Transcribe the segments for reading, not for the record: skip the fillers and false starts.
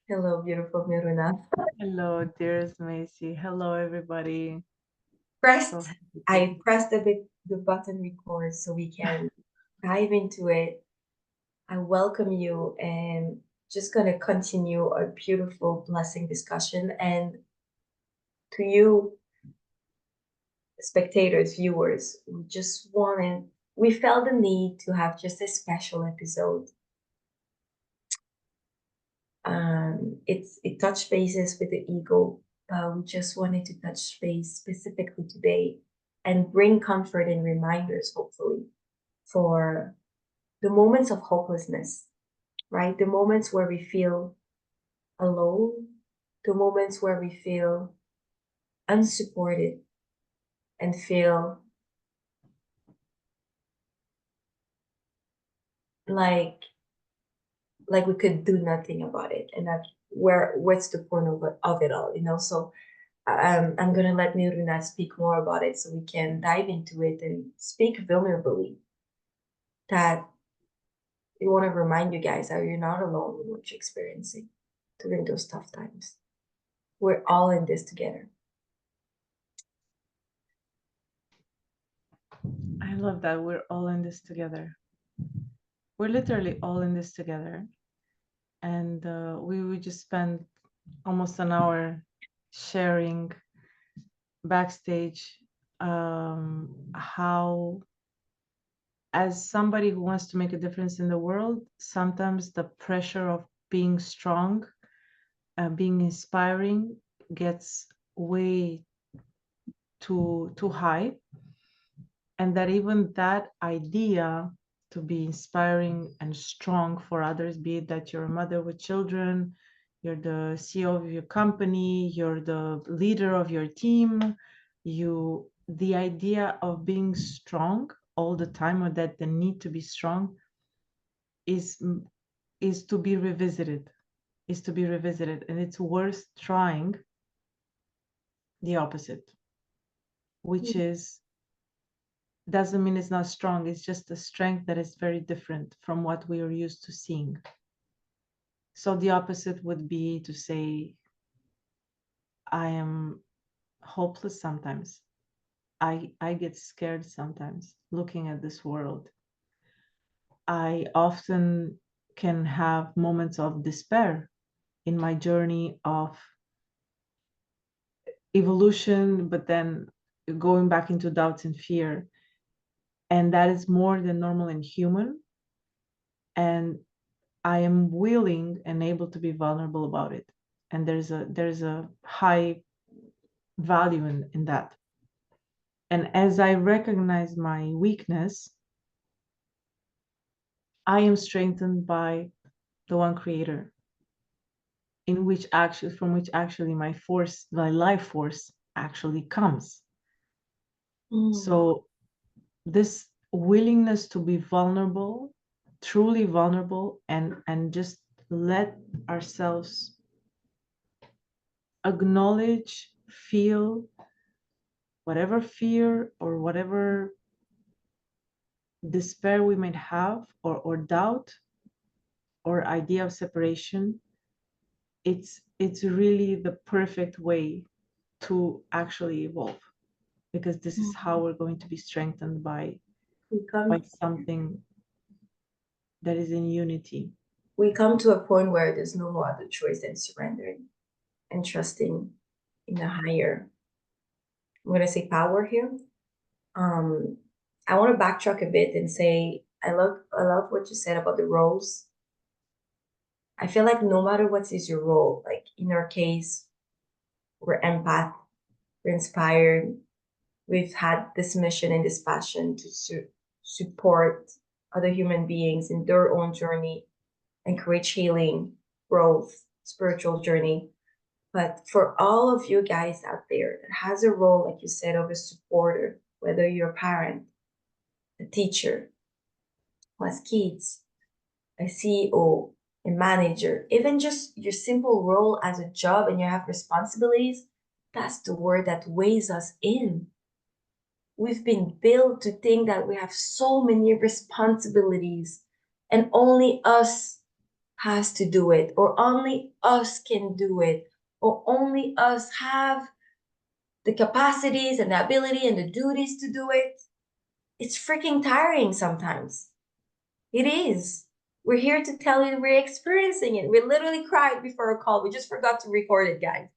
Hello, beautiful Miruna. Hello, dearest Macy. Hello, everybody. So Pressed, happy to. I pressed the button record so we can dive into it. I welcome you and just gonna continue our beautiful blessing discussion. And to you, spectators, viewers, we felt the need to have just a special episode. It touched bases with the ego, but we just wanted to touch base specifically today and bring comfort and reminders, hopefully, for the moments of hopelessness, right? The moments where we feel alone, the moments where we feel unsupported and feel like like we could do nothing about it, and that what's the point of it all, So I'm gonna let Miruna speak more about it so we can dive into it and speak vulnerably. That we want to remind you guys that you're not alone in what you're experiencing during those tough times. We're all in this together. I love that we're all in this together. We're literally all in this together. And we just spent almost an hour sharing backstage how, as somebody who wants to make a difference in the world, sometimes the pressure of being strong, being inspiring, gets way too high, and that even that idea to be inspiring and strong for others, be it that you're a mother with children, you're the CEO of your company, you're the leader of your team, the idea of being strong all the time, or that the need to be strong, is is to be revisited, and it's worth trying the opposite, which is, doesn't mean it's not strong. It's just a strength that is very different from what we are used to seeing. So the opposite would be to say, I am hopeless sometimes. I get scared sometimes looking at this world. I often can have moments of despair in my journey of evolution, but then going back into doubts and fear. And that is more than normal and human. And I am willing and able to be vulnerable about it. And there's a high value in that. And as I recognize my weakness, I am strengthened by the one creator, in which actually from which actually my life force actually comes. Mm. So this willingness to be vulnerable, truly vulnerable, and just let ourselves acknowledge, feel whatever fear or whatever despair we might have, or doubt or idea of separation. It's really the perfect way to actually evolve, because this is how we're going to be strengthened We by come something that is in unity. we come to a point where there's no other choice than surrendering and trusting in a higher, I'm gonna say, power here. Um, I want to backtrack a bit and say I love what you said about the roles. I feel like no matter what is your role, like in our case, we're empath, we're inspired, we've had this mission and this passion to support other human beings in their own journey, encourage healing, growth, spiritual journey. But for all of you guys out there that has a role, like you said, of a supporter, whether you're a parent, a teacher who has kids, a CEO, a manager, even just your simple role as a job and you have responsibilities, that's the word that weighs us in. We've been built to think that we have so many responsibilities and only us has to do it, or only us can do it, or only us have the capacities and the ability and the duties to do it. It's freaking tiring sometimes. It is. We're here to tell you we're experiencing it. We literally cried before a call. We just forgot to record it, guys.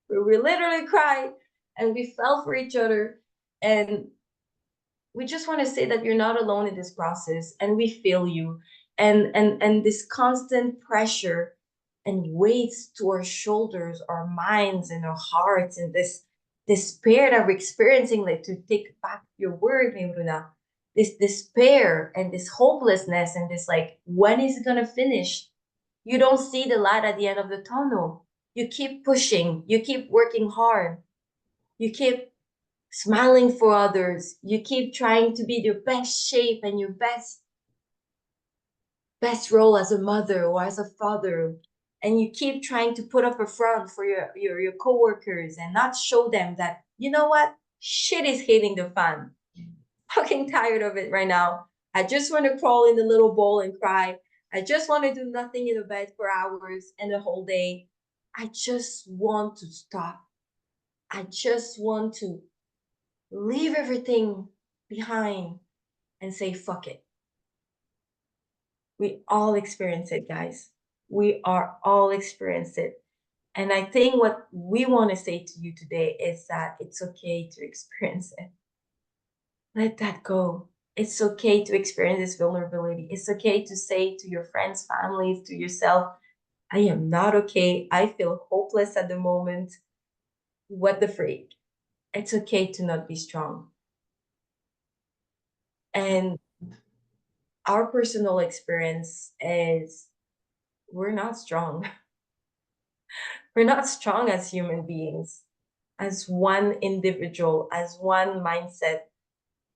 We literally cried and we fell for each other. And we just want to say that you're not alone in this process and we feel you. And this constant pressure and weights to our shoulders, our minds and our hearts, and this despair that we're experiencing, like to take back your word, Miruna, this despair and this hopelessness and this like, when is it gonna finish? You don't see the light at the end of the tunnel. You keep pushing, you keep working hard, you keep smiling for others, you keep trying to be your best shape and your best role as a mother or as a father, and you keep trying to put up a front for your coworkers and not show them that, you know what, shit is hitting the fan. Fucking tired of it right now. I just want to crawl in the little bowl and cry. I just want to do nothing in the bed for hours and the whole day. I just want to stop. I just want to leave everything behind and say fuck it. We all experience it, guys. We are all experience it. And I think what we want to say to you today is that it's okay to experience it. Let that go. It's okay to experience this vulnerability. It's okay to say to your friends, families, to yourself, I am not okay. I feel hopeless at the moment. What the freak? It's okay to not be strong. And our personal experience is we're not strong. We're not strong as human beings, as one individual, as one mindset.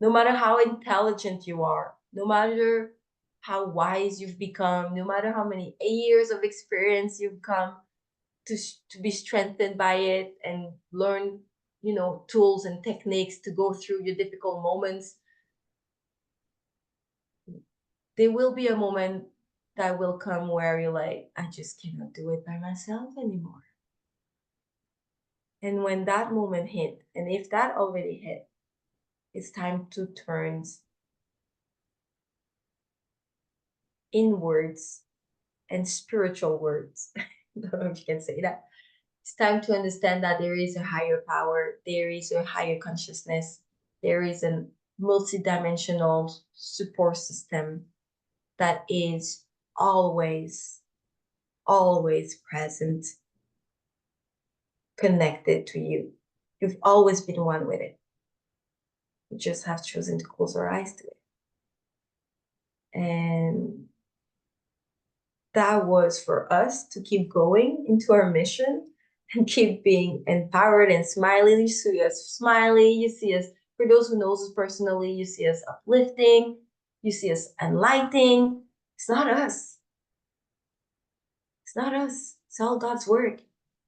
No matter how intelligent you are, no matter how wise you've become, no matter how many years of experience you've come to be strengthened by it and learn, tools and techniques to go through your difficult moments, there will be a moment that will come where you're like, I just cannot do it by myself anymore. And when that moment hit, and if that already hit, it's time to turn inwards and spiritual words. I don't know if you can say that. It's time to understand that there is a higher power, there is a higher consciousness, there is a multidimensional support system that is always, always present, connected to you. You've always been one with it. We just have chosen to close our eyes to it. And that was for us to keep going into our mission and keep being empowered and smiling. You see us smiley, you see us, for those who knows us personally, you see us uplifting, you see us enlightening. It's not us. It's not us. It's all God's work.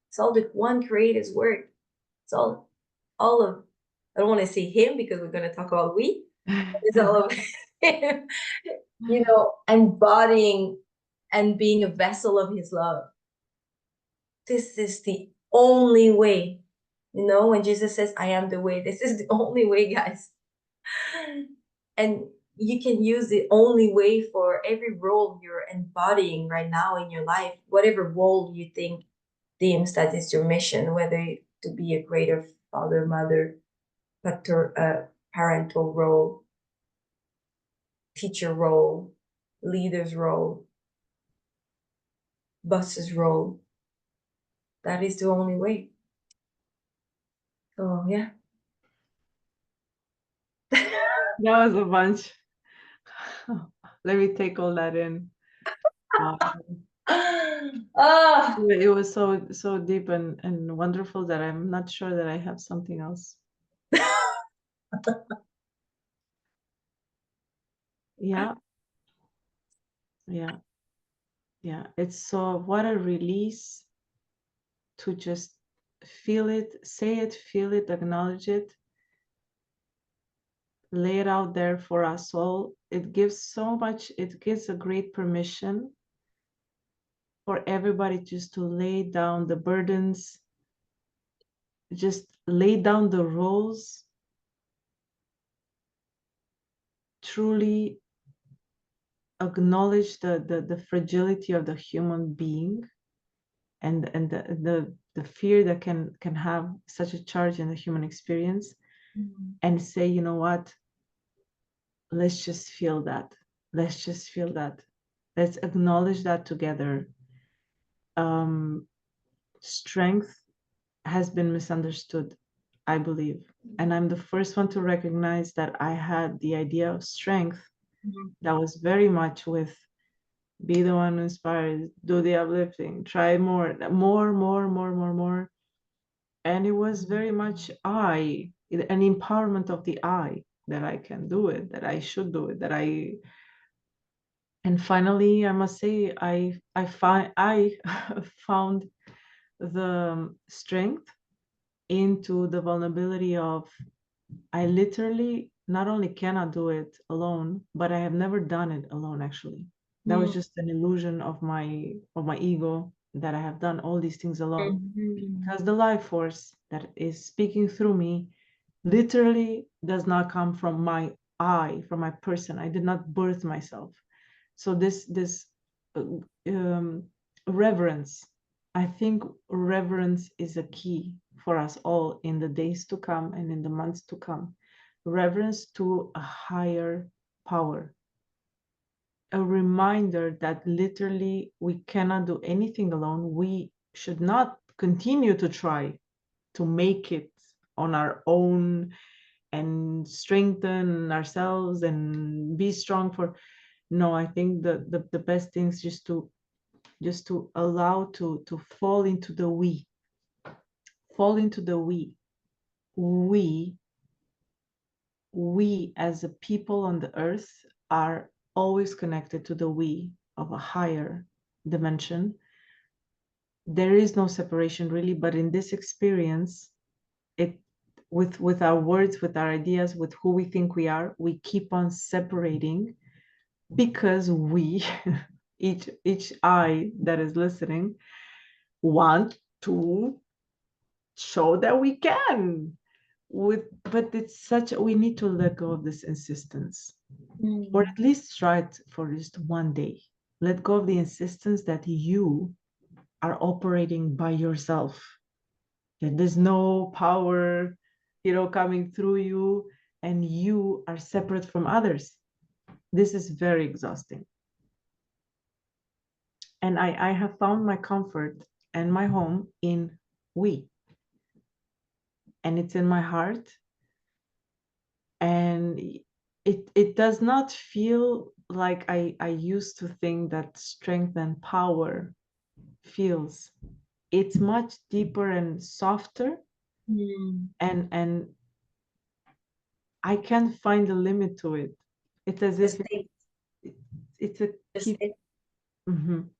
It's all the one creator's work. It's all of, I don't want to say him because we're going to talk about we. It's all of him, embodying and being a vessel of his love. This is the only way. When Jesus says, I am the way, this is the only way, guys. And you can use the only way for every role you're embodying right now in your life, whatever role you think deems that is your mission, whether to be a greater father, mother, parental role, teacher role, leader's role, boss's role. That is the only way. So yeah. That was a bunch. Let me take all that in. Ah, It was so deep and wonderful that I'm not sure that I have something else. Yeah, yeah, yeah. It's so what a release to just feel it, say it, feel it, acknowledge it, lay it out there for us all. It gives so much, it gives a great permission for everybody just to lay down the burdens, just lay down the roles, truly acknowledge the fragility of the human being, and the fear that can have such a charge in the human experience, and say, you know what, let's just feel that. Let's just feel that. Let's acknowledge that together. Strength has been misunderstood, I believe. And I'm the first one to recognize that I had the idea of strength that was very much with be the one who inspires, do the uplifting, try more, more, more, more, more, more. And it was very much an empowerment of the I, that I can do it, that I should do it, and finally, I must say, I found the strength into the vulnerability of, I literally not only cannot do it alone, but I have never done it alone, actually. That was just an illusion of my ego, that I have done all these things alone. Because the life force that is speaking through me literally does not come from from my person. I did not birth myself. So this uh, um, reverence, I think reverence is a key for us all in the days to come and in the months to come. Reverence to a higher power, a reminder that literally we cannot do anything alone. We should not continue to try to make it on our own and strengthen ourselves and be strong for. No, I think the best thing is just to allow to fall into the we. We as a people on the earth are always connected to the we of a higher dimension. There is no separation really, but in this experience, it with our words, with our ideas, with who we think we are, we keep on separating, because we each I that is listening want to show that we can, but it's such, we need to let go of this insistence, or at least try it for just one day. Let go of the insistence that you are operating by yourself, that there's no power, coming through you, and you are separate from others. This is very exhausting. And I have found my comfort and my home in we, and it's in my heart, and it does not feel like I used to think that strength and power feels. It's much deeper and softer, and I can't find a limit to it. It's as The if state, it's a the keep. state. Mhm.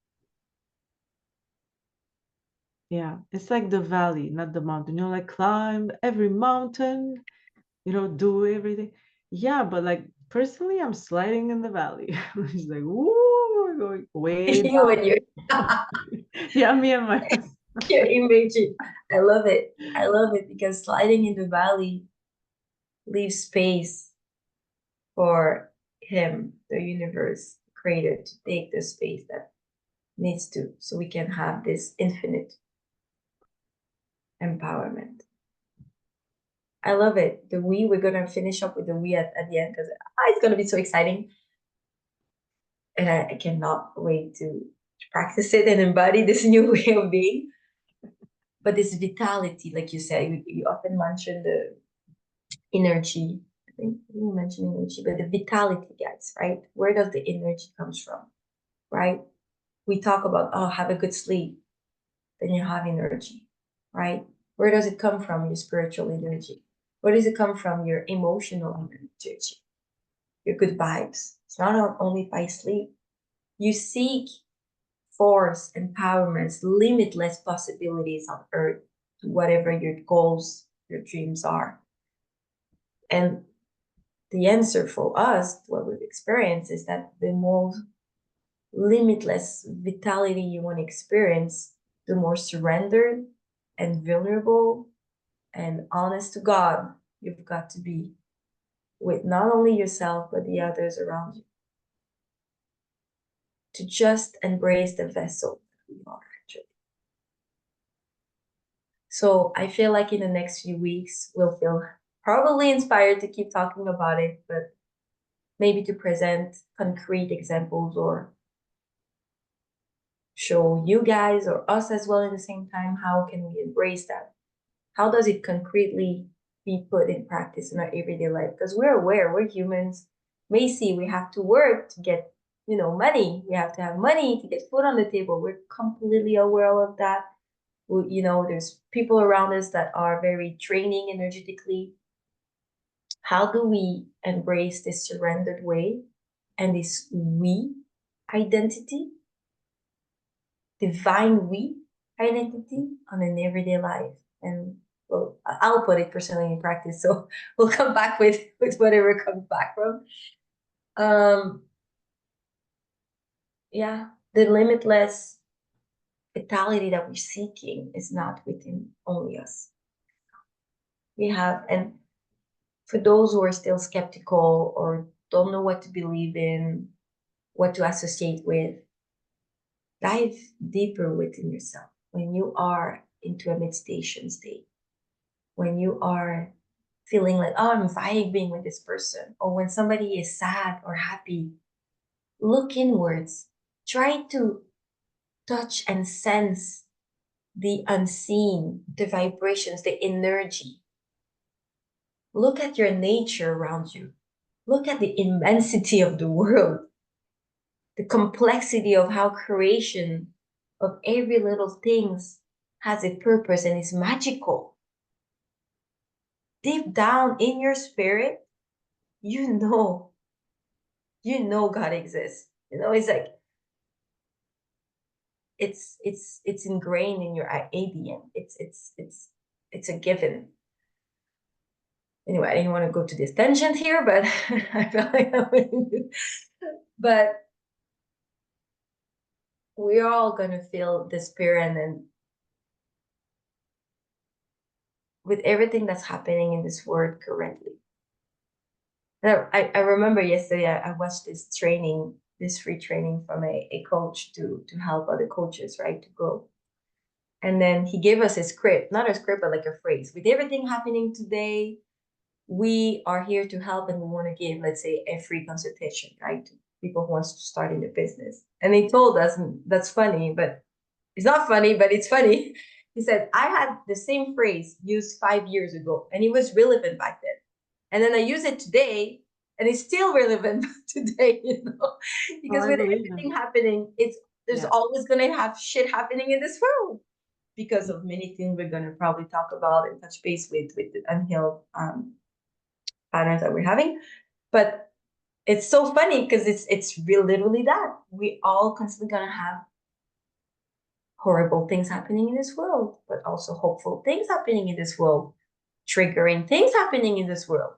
Yeah, it's like the valley, not the mountain. Like climb every mountain, do everything. Yeah, but like personally, I'm sliding in the valley. It's like, woo, we're going way You and your down. Yeah, me and my husband. your image. I love it. I love it because sliding in the valley leaves space for him, the universe, creator, to take the space that needs to, so we can have this infinite empowerment. I love it. We're gonna finish up with the we at the end because it's gonna be so exciting. And I cannot wait to practice it and embody this new way of being. But this vitality, like you said, you often mention the energy. I think you mentioned energy, but the vitality, guys, right? Where does the energy comes from, right? We talk about, oh, have a good sleep, then you have energy, right? Where does it come from? Your spiritual energy. Where does it come from? Your emotional energy, your good vibes. It's not only by sleep. You seek force, empowerments, limitless possibilities on earth to whatever your goals, your dreams are. And the answer for us, what we've experienced, is that the more limitless vitality you want to experience, the more surrendered and vulnerable and honest to God you've got to be with not only yourself, but the others around you. To just embrace the vessel that we are, actually. So I feel like in the next few weeks, we'll feel probably inspired to keep talking about it, but maybe to present concrete examples or show you guys or us as well at the same time, how can we embrace that? How does it concretely be put in practice in our everyday life? Because we're aware, we're humans. Macy, we have to work to get, money. We have to have money to get food on the table. We're completely aware of that. There's people around us that are very draining energetically. How do we embrace this surrendered way and this we identity, divine we identity on an everyday life? And well, I'll put it personally in practice. So we'll come back with whatever comes back from. Yeah, the limitless vitality that we're seeking is not within only us. We have, and for those who are still skeptical or don't know what to believe in, what to associate with, dive deeper within yourself. When you are into a meditation state, when you are feeling like, oh, I'm vibing with this person, or when somebody is sad or happy, look inwards. Try to touch and sense the unseen, the vibrations, the energy. Look at your nature around you. Look at the immensity of the world, the complexity of how creation of every little things has a purpose and is magical. Deep down in your spirit, you know God exists. It's like it's ingrained in your ADN. It's a given. Anyway, I didn't want to go to this tangent here, but I felt like but we're all gonna feel the spirit, and then with everything that's happening in this world currently. I remember yesterday I watched this training, this free training from a coach to help other coaches, right, to grow. And then he gave us a script, not a script, but like a phrase. With everything happening today, we are here to help, and we want to give, let's say, a free consultation, right, to people who wants to start in the business. And he told us, and that's funny, but it's not funny, but it's funny. He said, I had the same phrase used 5 years ago, and it was relevant back then. And then I use it today, and it's still relevant today, because with everything happening, there's always going to have shit happening in this world because of many things we're going to probably talk about and touch base with the unhealed patterns that we're having. But it's so funny because it's literally that we all constantly going to have horrible things happening in this world, but also hopeful things happening in this world, triggering things happening in this world.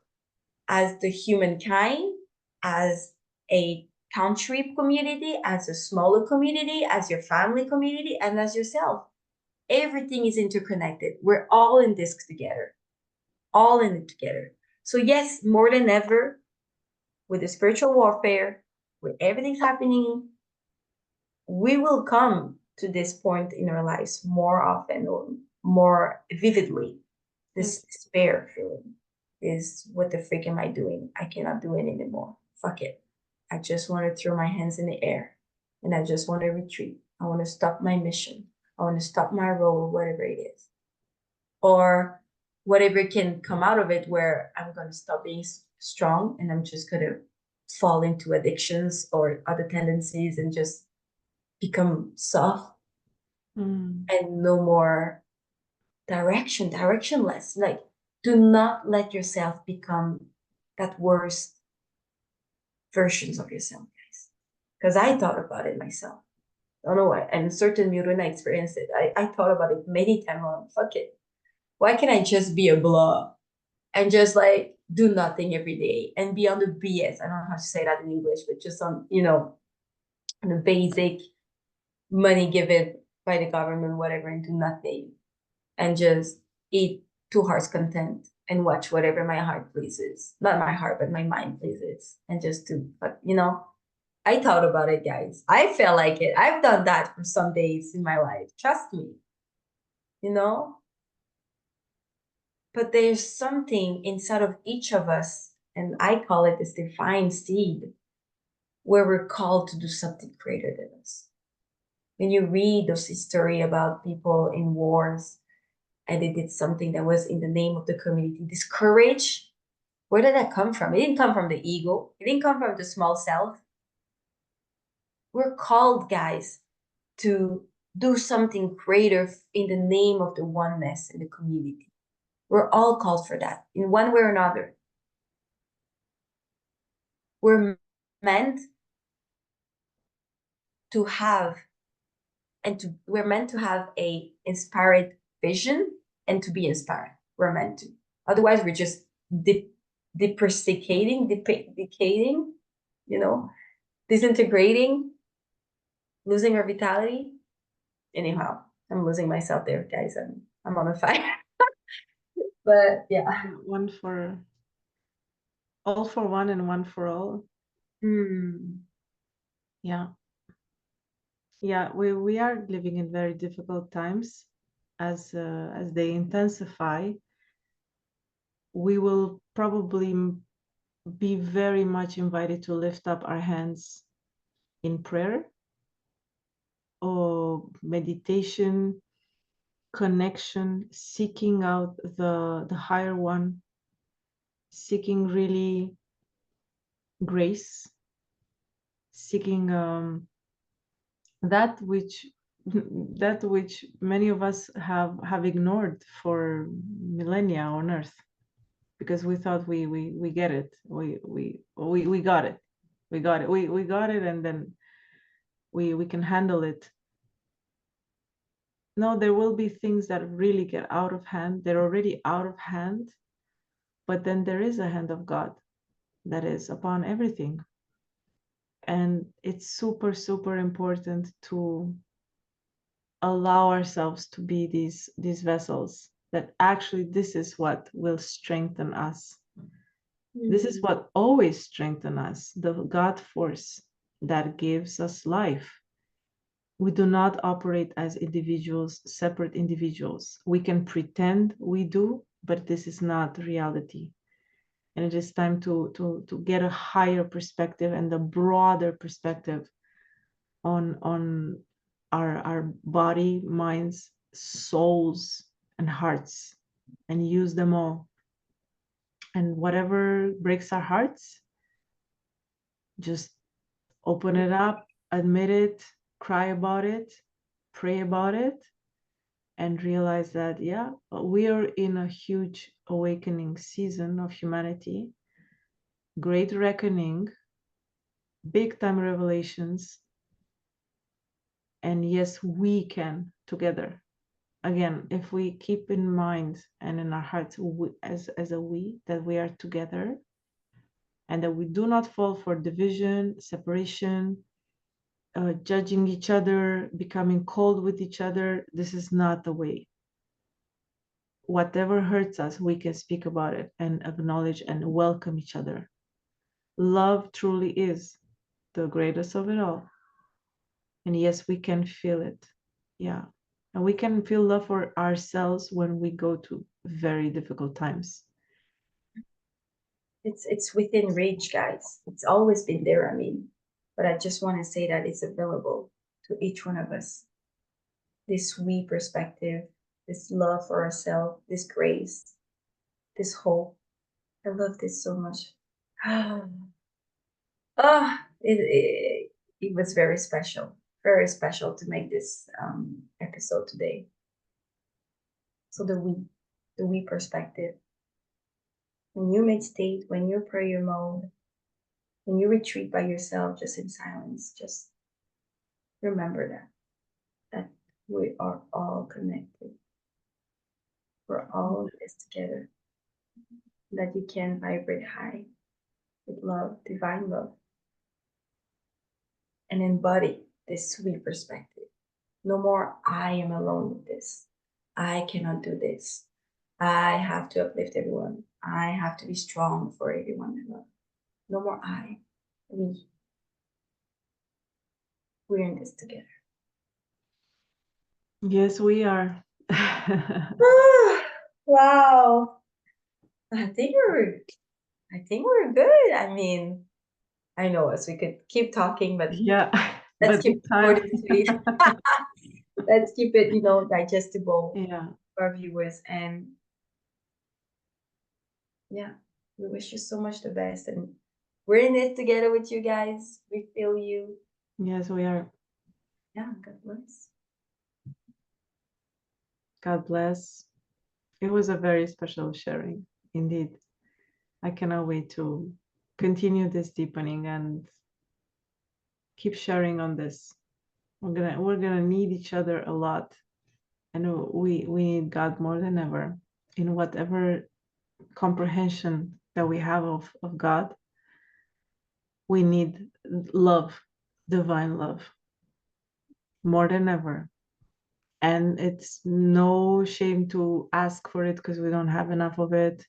As the humankind, as a country community, as a smaller community, as your family community, and as yourself. Everything is interconnected. We're all in this together, all in it together. So yes, more than ever, with the spiritual warfare, with everything's happening, we will come to this point in our lives more often or more vividly. This despair feeling is, what the freak am I doing? I cannot do it anymore. Fuck it. I just want to throw my hands in the air and I just want to retreat. I want to stop my mission. I want to stop my role, whatever it is. Or whatever can come out of it, where I'm going to stop being strong and I'm just going to fall into addictions or other tendencies and just become soft and no more directionless. Like, do not let yourself become that worst versions of yourself, guys. Because I thought about it myself. I don't know why. And certain Miruna experienced it. I thought about it many times. Like, fuck it. Why can't I just be a blah and just like do nothing every day and be on the BS? I don't know how to say that in English, but just on, the basic money given by the government, whatever, and do nothing, and just eat to heart's content and watch whatever my heart pleases. Not my heart, but my mind pleases. And just to, but I thought about it, guys. I felt like it. I've done that for some days in my life. Trust me, you know? But there's something inside of each of us, and I call it this divine seed, where we're called to do something greater than us. When you read those history about people in wars and they did something that was in the name of the community, this courage, where did that come from? It didn't come from the ego. It didn't come from the small self. We're called, guys, to do something greater in the name of the oneness in the community. We're all called for that in one way or another. We're meant to have we're meant to have a inspired vision and to be inspired. We're meant to. Otherwise, we're just depreciating, decaying, disintegrating, losing our vitality. Anyhow, I'm losing myself there, guys. I'm on a fire. But yeah. One for all for one and one for all. Yeah. Yeah, we are living in very difficult times. As they intensify, we will probably be very much invited to lift up our hands in prayer or meditation, connection, seeking out the higher one, seeking really grace, seeking that which many of us have ignored for millennia on earth, because we thought we get it, we got it, we got it, and then we can handle it. No, there will be things that really get out of hand. They're already out of hand, but then there is a hand of God that is upon everything. And it's super, super important to allow ourselves to be these vessels that actually this is what will strengthen us. This is what always strengthens us, the God force that gives us life. We do not operate as individuals, separate individuals. We can pretend we do, but this is not reality. And it is time to get a higher perspective and a broader perspective on our body, minds, souls, and hearts, and use them all. And whatever breaks our hearts, just open it up, admit it, cry about it, pray about it, and realize that, yeah, we are in a huge awakening season of humanity, great reckoning, big time revelations. And yes, we can together. Again, if we keep in mind and in our hearts as a we, that we are together, and that we do not fall for division, separation, judging each other, becoming cold with each other, this is not the way. Whatever hurts us, we can speak about it and acknowledge and welcome each other. Love truly is the greatest of it all. And yes, we can feel it. Yeah. And we can feel love for ourselves when we go to very difficult times. It's within reach, guys. It's always been there, but I just want to say that it's available to each one of us. This we perspective, this love for ourselves, this grace, this hope. I love this so much. It was very special to make this episode today. So the we perspective. When you meditate, when you're prayer mode, when you retreat by yourself, just in silence, just remember that we are all connected. We're all in this together. That you can vibrate high with love, divine love. and embody this sweet perspective. No more, I am alone with this. I cannot do this. I have to uplift everyone. I have to be strong for everyone. No more I. We. We're in this together. Yes, we are. Wow. I think we're good. I mean, I know us. We could keep talking, but Yeah, let's but keep the it short time. and sweet. Let's keep it, digestible Yeah. for our viewers. And yeah, we wish you so much the best. And we're in this together with you guys. We feel you. Yes, we are. Yeah, God bless. God bless. It was a very special sharing, indeed. I cannot wait to continue this deepening and keep sharing on this. We're gonna need each other a lot, and we need God more than ever in whatever comprehension that we have of God. We need love, divine love, more than ever. And it's no shame to ask for it because we don't have enough of it.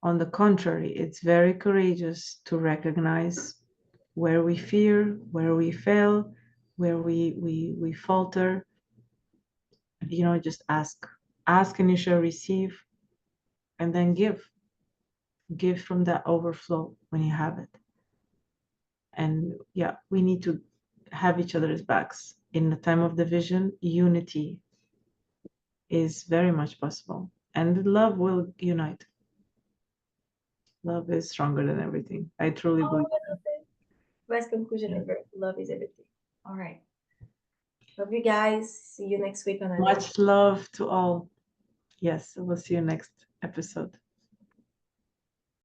On the contrary, it's very courageous to recognize where we fear, where we fail, where we falter. Just ask and you shall receive, and then give from that overflow when you have it. And yeah, we need to have each other's backs in the time of division. Unity is very much possible, and love will unite. Love is stronger than everything. I truly Oh, I believe love that. it. Best conclusion Yeah. ever. Love is everything. All right. Love you guys. See you next week on another. Much love to all. Yes, we'll see you next episode.